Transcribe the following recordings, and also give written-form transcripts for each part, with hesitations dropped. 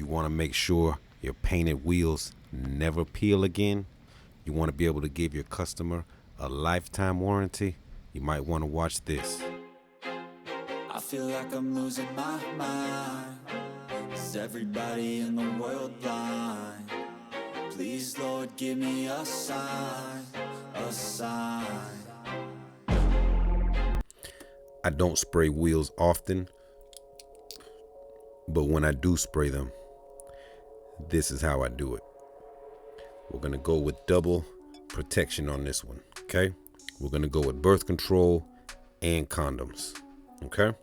You want to make sure your painted wheels never peel again. You want to be able to give your customer a lifetime warranty. You might want to watch this. I feel like I'm losing my mind. Is everybody in the world blind? Please, Lord, give me a sign, a sign. I don't spray wheels often, but when I do spray them, this is how I do it. We're going to go with double protection on this one, okay? We're going to go with birth control and condoms, okay?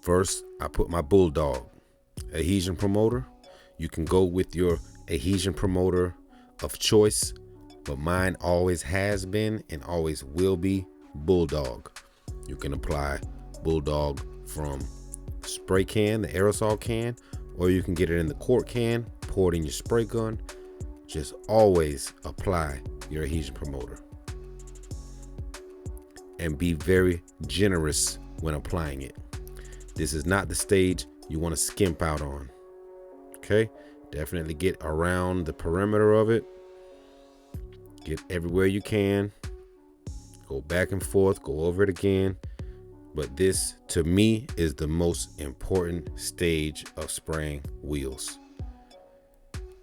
First, I put my Bulldog adhesion promoter. You can go with your adhesion promoter of choice, but mine always has been and always will be Bulldog. You can apply Bulldog from spray can, the aerosol can, or you can get it in the quart can, pour it in your spray gun. Just always apply your adhesion promoter and be very generous when applying it. This is not the stage you want to skimp out on. Okay, definitely get around the perimeter of it, get everywhere you can, go back and forth, go over it again. But this, to me, is the most important stage of spraying wheels.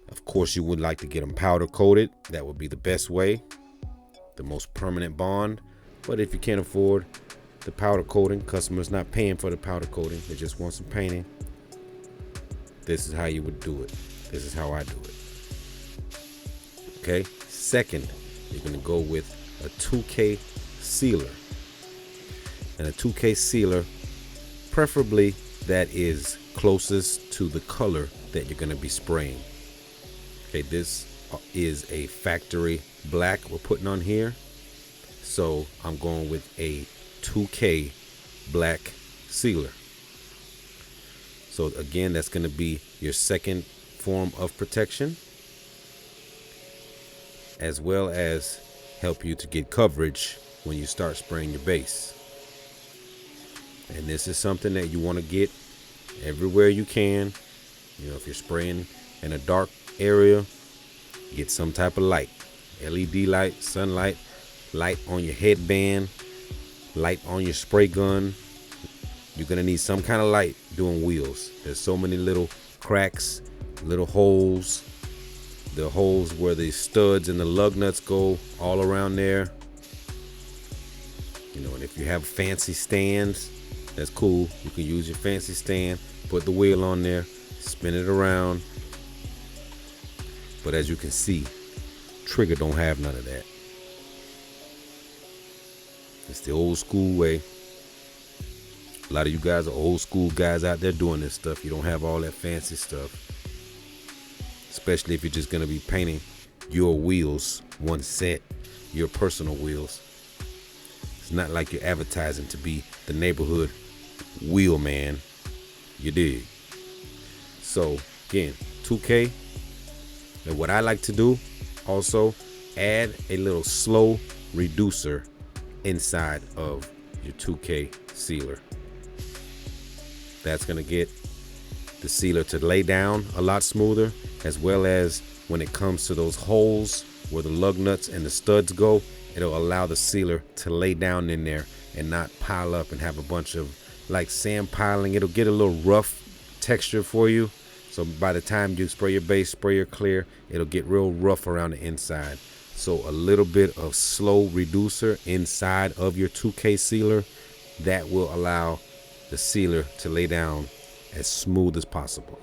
Of course, you would like to get them powder coated. That would be the best way, the most permanent bond. But if you can't afford the powder coating, customers not paying for the powder coating, they just want some painting, this is how you would do it. This is how I do it. Okay, second, you're going to go with a 2K sealer. And a 2K sealer, preferably that is closest to the color that you're going to be spraying. Okay, this is a factory black we're putting on here. So I'm going with a 2K black sealer. So again, that's going to be your second form of protection, as well as help you to get coverage when you start spraying your base. And this is something that you want to get everywhere you can. You know, if you're spraying in a dark area, get some type of light, LED light, sunlight, light on your headband, light on your spray gun. You're going to need some kind of light doing wheels. There's so many little cracks, little holes, the holes where the studs and the lug nuts go all around there. You know, and if you have fancy stands, that's cool. You can use your fancy stand, put the wheel on there, spin it around. But as you can see, Trigger don't have none of that. It's the old school way. A lot of you guys are old school guys out there doing this stuff. You don't have all that fancy stuff. Especially if you're just going to be painting your wheels, one set, your personal wheels. It's not like you're advertising to be the neighborhood wheel man. You dig? So again, 2K. And what I like to do also, add a little slow reducer inside of your 2K sealer. That's going to get the sealer to lay down a lot smoother, as well as when it comes to those holes where the lug nuts and the studs go, it'll allow the sealer to lay down in there and not pile up and have a bunch of like sand piling. It'll get a little rough texture for you. So by the time you spray your base, spray your clear, it'll get real rough around the inside. So a little bit of slow reducer inside of your 2K sealer, that will allow the sealer to lay down as smooth as possible.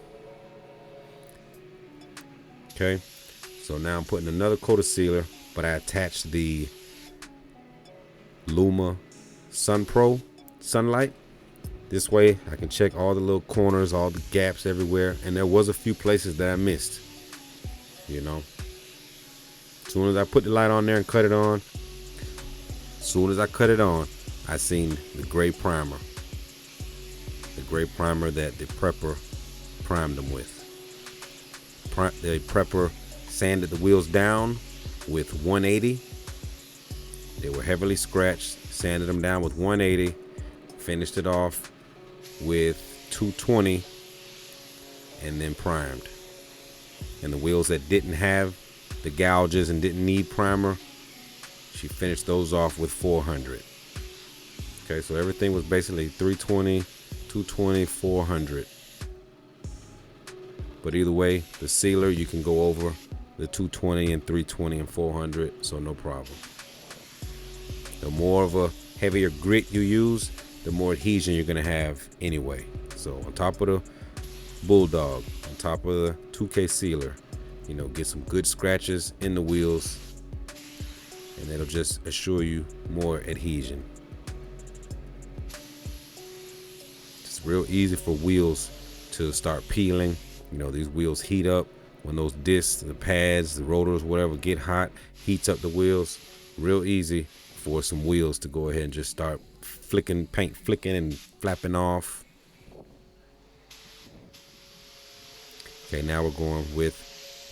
Okay, so now I'm putting another coat of sealer, but I attached the Luma Sun Pro Sunlight. This way I can check all the little corners, all the gaps everywhere. And there was a few places that I missed, you know. As soon as I put the light on there and cut it on, as soon as I cut it on, I seen the gray primer. The gray primer that the prepper primed them with. The prepper sanded the wheels down with 180. They were heavily scratched, sanded them down with 180, finished it off with 220 and then primed. And the wheels that didn't have the gouges and didn't need primer, she finished those off with 400. Okay, so everything was basically 320, 220, 400. But either way, the sealer, you can go over the 220 and 320 and 400, so no problem. The more of a heavier grit you use, the more adhesion you're gonna have anyway. So on top of the Bulldog, on top of the 2K sealer, get some good scratches in the wheels, and it'll just assure you more adhesion. It's real easy for wheels to start peeling. These wheels heat up when those discs, the pads, the rotors, whatever, get hot, heats up the wheels. Real easy for some wheels to go ahead and just start paint flicking and flapping off. Okay, now we're going with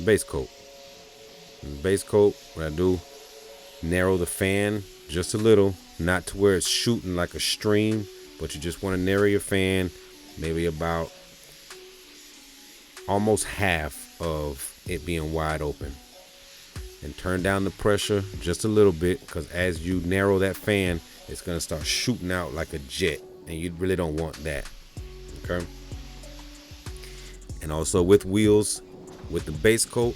base coat. And the base coat, what I do, narrow the fan just a little, not to where it's shooting like a stream, but you just want to narrow your fan, maybe about almost half of it being wide open, and turn down the pressure just a little bit, because as you narrow that fan, it's going to start shooting out like a jet, and you really don't want that. Okay. And also with wheels, with the base coat,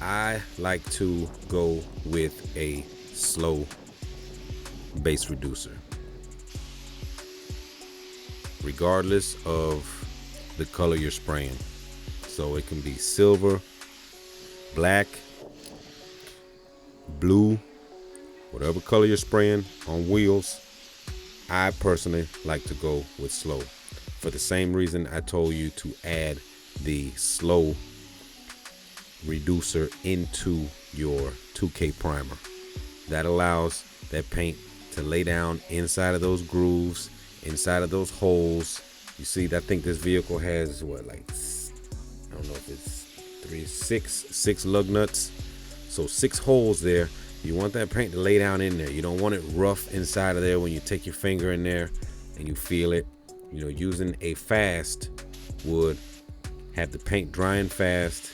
I like to go with a slow base reducer, regardless of the color you're spraying. So it can be silver, black, blue, whatever color you're spraying on wheels. I personally like to go with slow, for the same reason I told you to add the slow reducer into your 2K primer. That allows that paint to lay down inside of those grooves, inside of those holes. You see, I think this vehicle has I don't know if it's six lug nuts, so 6 holes there. You want that paint to lay down in there. You don't want it rough inside of there when you take your finger in there and you feel it. Using a fast would have the paint drying fast,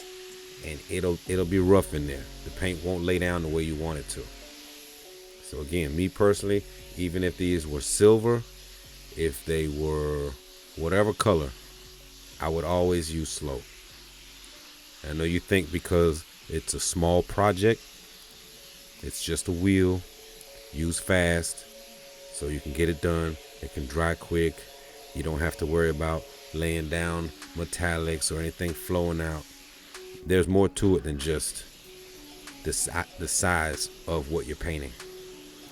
and it'll be rough in there. The paint won't lay down the way you want it to. So again, me personally, even if these were silver, if they were whatever color, I would always use slow. I know you think because it's a small project, it's just a wheel, use fast so you can get it done. It can dry quick. You don't have to worry about laying down metallics or anything flowing out. There's more to it than just the size of what you're painting.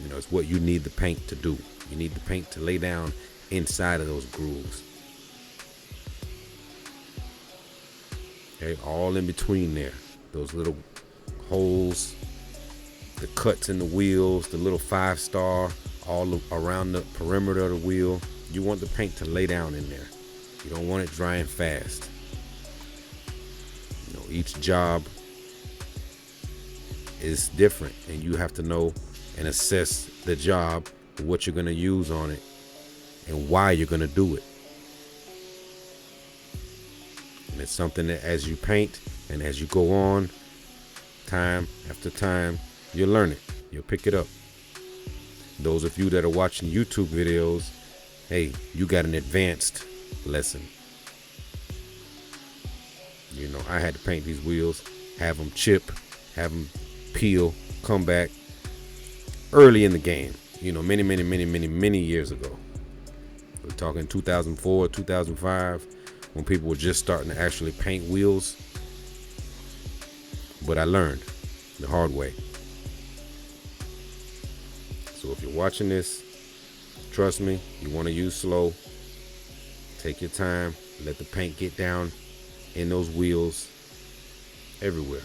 It's what you need the paint to do. You need the paint to lay down inside of those grooves. Okay, all in between there, those little holes, the cuts in the wheels, the little 5-star all around the perimeter of the wheel. You want the paint to lay down in there. You don't want it drying fast. Each job is different, and you have to know and assess the job, what you're going to use on it, and why you're going to do it. And it's something that as you paint and as you go on, time after time, you'll learn it. You'll pick it up. Those of you that are watching YouTube videos, hey, you got an advanced lesson. I had to paint these wheels, have them chip, have them peel, come back early in the game, many years ago. We're talking 2004, 2005, when people were just starting to actually paint wheels. But I learned the hard way. So if you're watching this, trust me, you want to use slow. Take your time, let the paint get down in those wheels everywhere.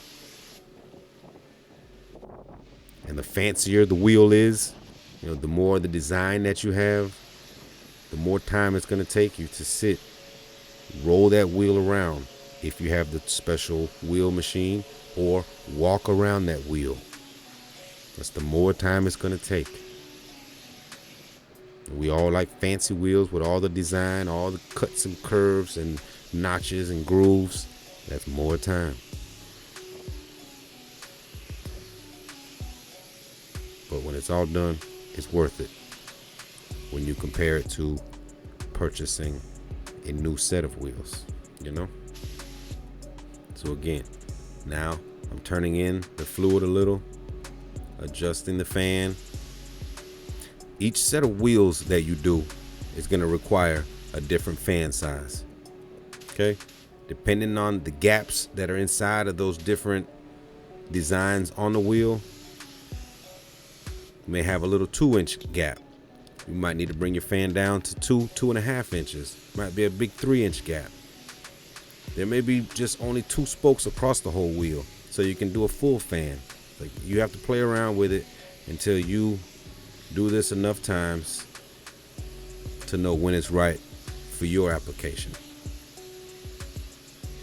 And the fancier the wheel is, the more the design that you have, the more time it's going to take you to sit, roll that wheel around if you have the special wheel machine, or walk around that wheel. That's the more time it's going to take. We all like fancy wheels with all the design, all the cuts and curves, and notches and grooves, that's more time. But when it's all done, it's worth it when you compare it to purchasing a new set of wheels, you know? So again, now I'm turning in the fluid a little, adjusting the fan. Each set of wheels that you do is going to require a different fan size. Okay? Depending on the gaps that are inside of those different designs on the wheel, you may have a little 2-inch gap. You might need to bring your fan down to 2.5 inches. Might be a big 3-inch gap. There may be just only 2 spokes across the whole wheel, so you can do a full fan. Like, you have to play around with it until you do this enough times to know when it's right for your application.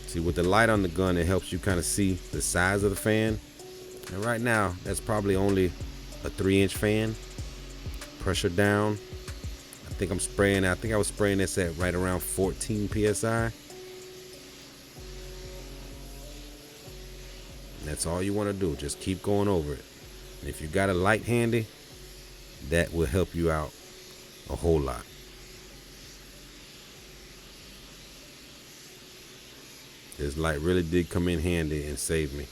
See, with the light on the gun, it helps you kind of see the size of the fan. And right now, that's probably only a 3-inch fan. Pressure down. I think I was spraying this at right around 14 PSI. And that's all you want to do. Just keep going over it. And if you got a light handy, that will help you out a whole lot. This light really did come in handy and save me.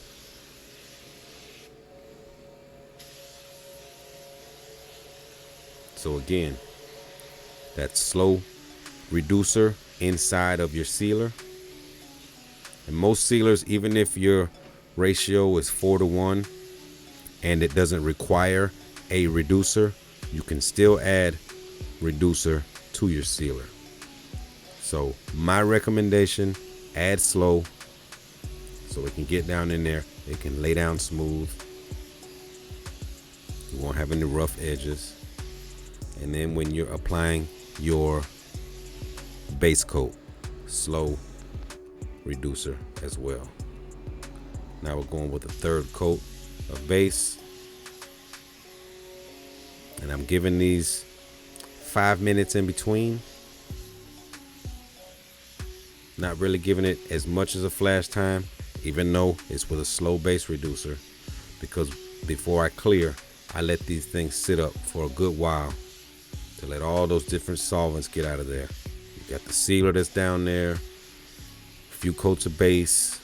So again, that slow reducer inside of your sealer. And most sealers, even if your ratio is 4:1 and it doesn't require a reducer, you can still add reducer to your sealer. So my recommendation, add slow so it can get down in there. It can lay down smooth. You won't have any rough edges. And then when you're applying your base coat, slow reducer as well. Now we're going with the 3rd coat of base. And I'm giving these 5 minutes in between. Not really giving it as much as a flash time, even though it's with a slow base reducer, because before I clear, I let these things sit up for a good while to let all those different solvents get out of there. You got the sealer that's down there, a few coats of base.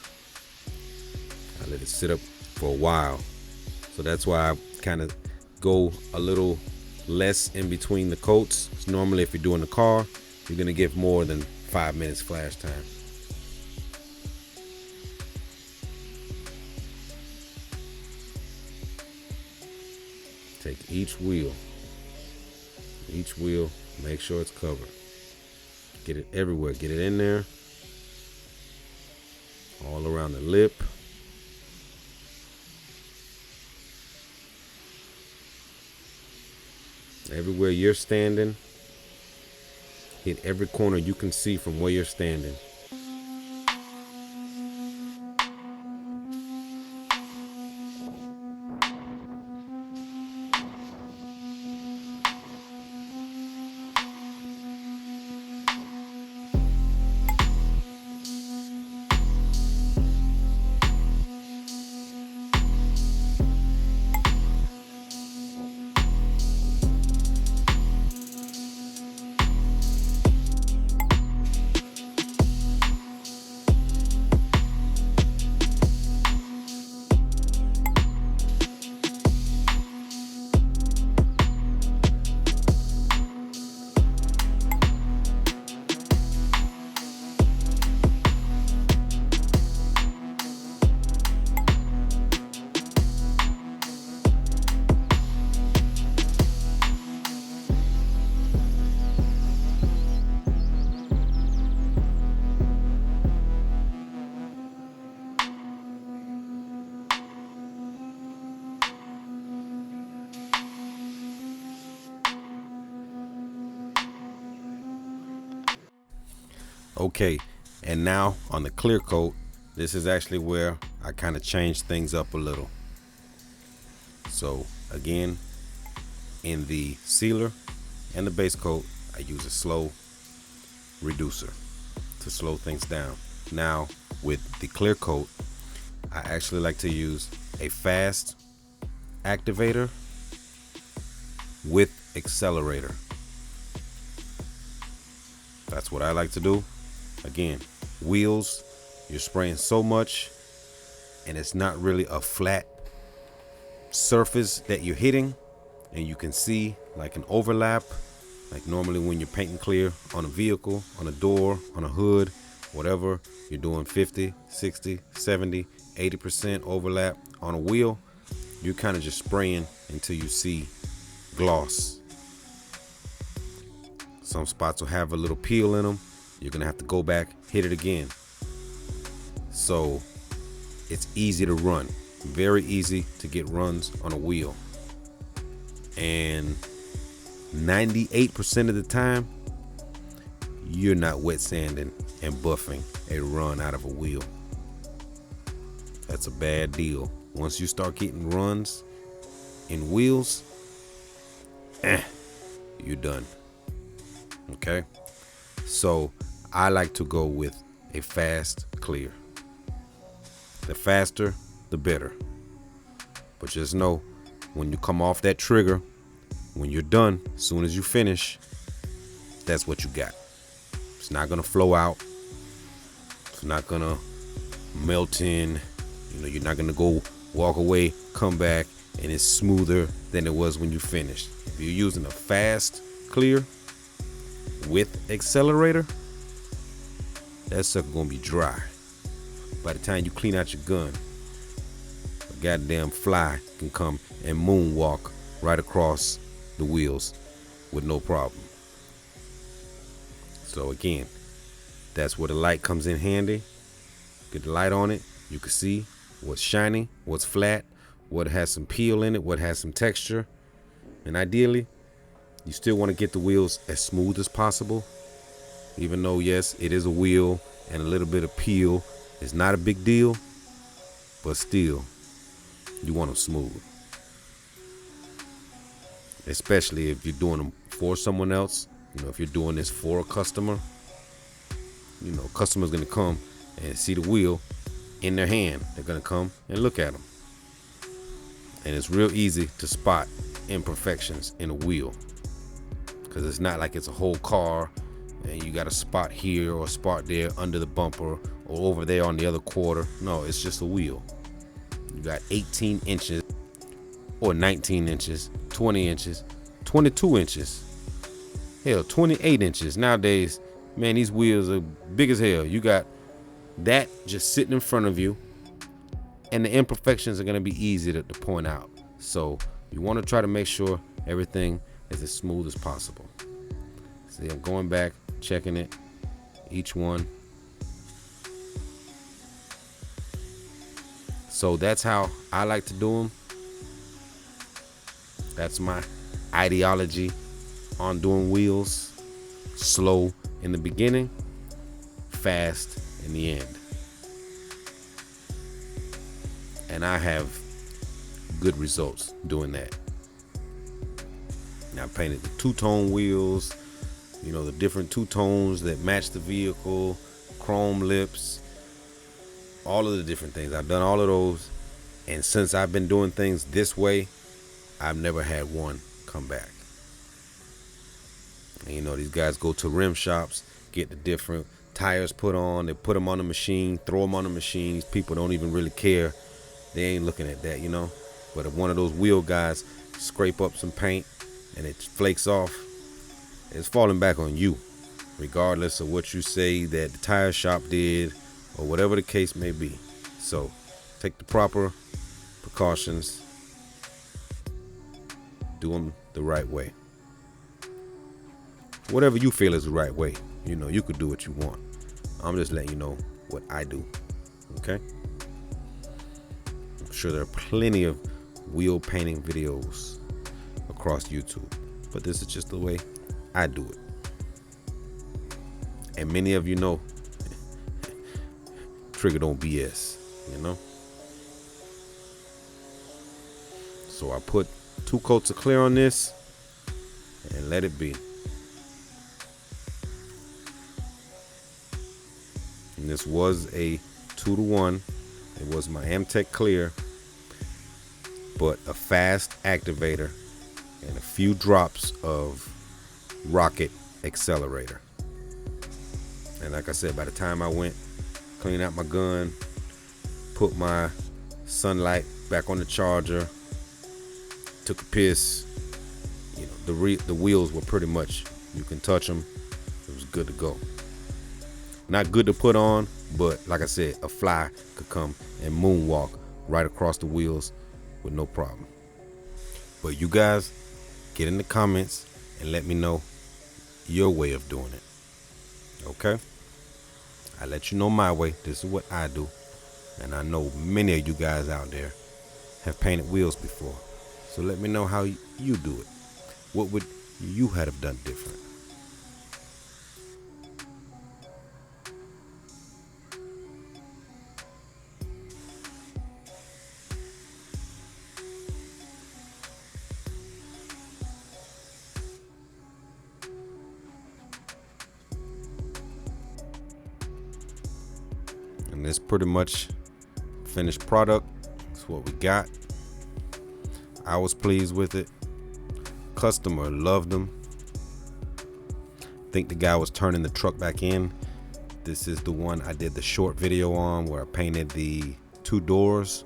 I let it sit up for a while. So that's why I kind of go a little less in between the coats. So normally if you're doing the car, you're going to give more than 5 minutes flash time. Take each wheel, make sure it's covered. Get it everywhere, get it in there. All around the lip. Everywhere you're standing. Hit every corner you can see from where you're standing. Okay, and now on the clear coat, this is actually where I kind of changed things up a little. So again, in the sealer and the base coat, I use a slow reducer. to slow things down. Now with the clear coat, I actually like to use a fast activator with accelerator. That's what I like to do. Again, wheels, you're spraying so much and it's not really a flat surface that you're hitting, and you can see like an overlap, like normally when you're painting clear on a vehicle, on a door, on a hood, whatever, you're doing 50, 60, 70, 80% overlap. On a wheel, you're kind of just spraying until you see gloss. Some spots will have a little peel in them. You're gonna have to go back, hit it again. So it's easy to run, very easy to get runs on a wheel. And 98% of the time, you're not wet sanding and buffing a run out of a wheel. That's a bad deal. Once you start getting runs in wheels, you're done. Okay? So I like to go with a fast clear. The faster, the better. But just know, when you come off that trigger, when you're done, as soon as you finish, that's what you got. It's not gonna flow out. It's not gonna melt in. You know, you're not gonna go walk away, come back, and it's smoother than it was when you finished. If you're using a fast clear with accelerator, that sucker gonna be dry. By the time you clean out your gun, a goddamn fly can come and moonwalk right across the wheels with no problem. So again, that's where the light comes in handy. Get the light on it, you can see what's shiny, what's flat, what has some peel in it, what has some texture. And ideally, you still want to get the wheels as smooth as possible. Even though, yes, it is a wheel and a little bit of peel is not a big deal, but still, you want them smooth. Especially if you're doing them for someone else. You know, if you're doing this for a customer, you know, customer's gonna come and see the wheel in their hand. They're gonna come and look at them. And it's real easy to spot imperfections in a wheel, because it's not like it's a whole car and you got a spot here or a spot there under the bumper or over there on the other quarter. No, it's just a wheel. You got 18 inches or 19 inches, 20 inches, 22 inches, hell, 28 inches. Nowadays, man, these wheels are big as hell. You got that just sitting in front of you, and the imperfections are gonna be easy to point out. So you wanna try to make sure everything is as smooth as possible. See, I'm going back, checking it, each one. So that's how I like to do them. That's my ideology on doing wheels. Slow in the beginning, fast in the end. And I have good results doing that. Now I painted the two-tone wheels, you know, the different two-tones that match the vehicle, chrome lips, all of the different things. I've done all of those, and since I've been doing things this way, I've never had one come back. And you know, these guys go to rim shops, get the different tires put on, they put them on the machine, throw them on the machine. These people don't even really care. They ain't looking at that, you know. But if one of those wheel guys scrape up some paint and it flakes off, it's falling back on you, regardless of what you say that the tire shop did or whatever the case may be. So take the proper precautions, do them the right way. Whatever you feel is the right way, you know, you could do what you want. I'm just letting you know what I do, okay? I'm sure there are plenty of wheel painting videos across YouTube, but this is just the way I do it. And many of you know, Trigger don't BS, you know? So I put 2 coats of clear on this and let it be. And this was a 2-to-1. It was my AmTech Clear, but a fast activator and a few drops of rocket accelerator. And like I said, by the time I went, clean out my gun, put my sunlight back on the charger, took a piss, you know, the wheels were pretty much, you can touch them. It was good to go. Not good to put on, but like I said, a fly could come and moonwalk right across the wheels with no problem. But you guys, get in the comments and let me know your way of doing it. Okay? I let you know my way. This is what I do. And I know many of you guys out there have painted wheels before. So let me know how you do it. What would you have done different? And this pretty much finished product. That's what we got. I was pleased with it. Customer loved them. I think the guy was turning the truck back in. This is the one I did the short video on where I painted the 2 doors,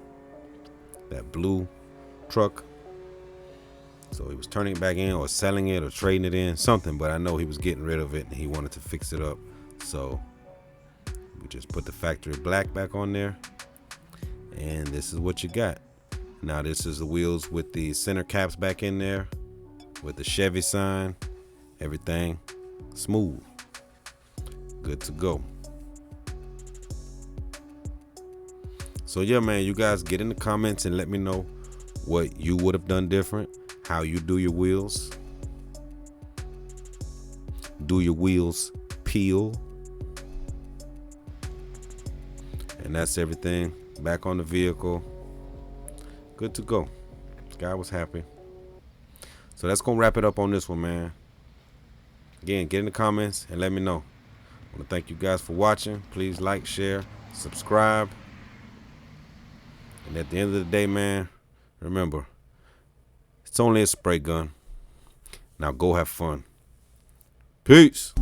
that blue truck. So he was turning it back in or selling it or trading it in, something, but I know he was getting rid of it and he wanted to fix it up. So we just put the factory black back on there, and this is what you got. Now this is the wheels with the center caps back in there with the Chevy sign, everything smooth, good to go. So yeah, man, you guys get in the comments and let me know what you would have done different, how you do your wheels. Do your wheels peel? And that's everything. Back on the vehicle. Good to go. Guy was happy. So that's gonna wrap it up on this one, man. Again, get in the comments and let me know. I want to thank you guys for watching. Please like, share, subscribe. And at the end of the day, man, remember, it's only a spray gun. Now go have fun. Peace.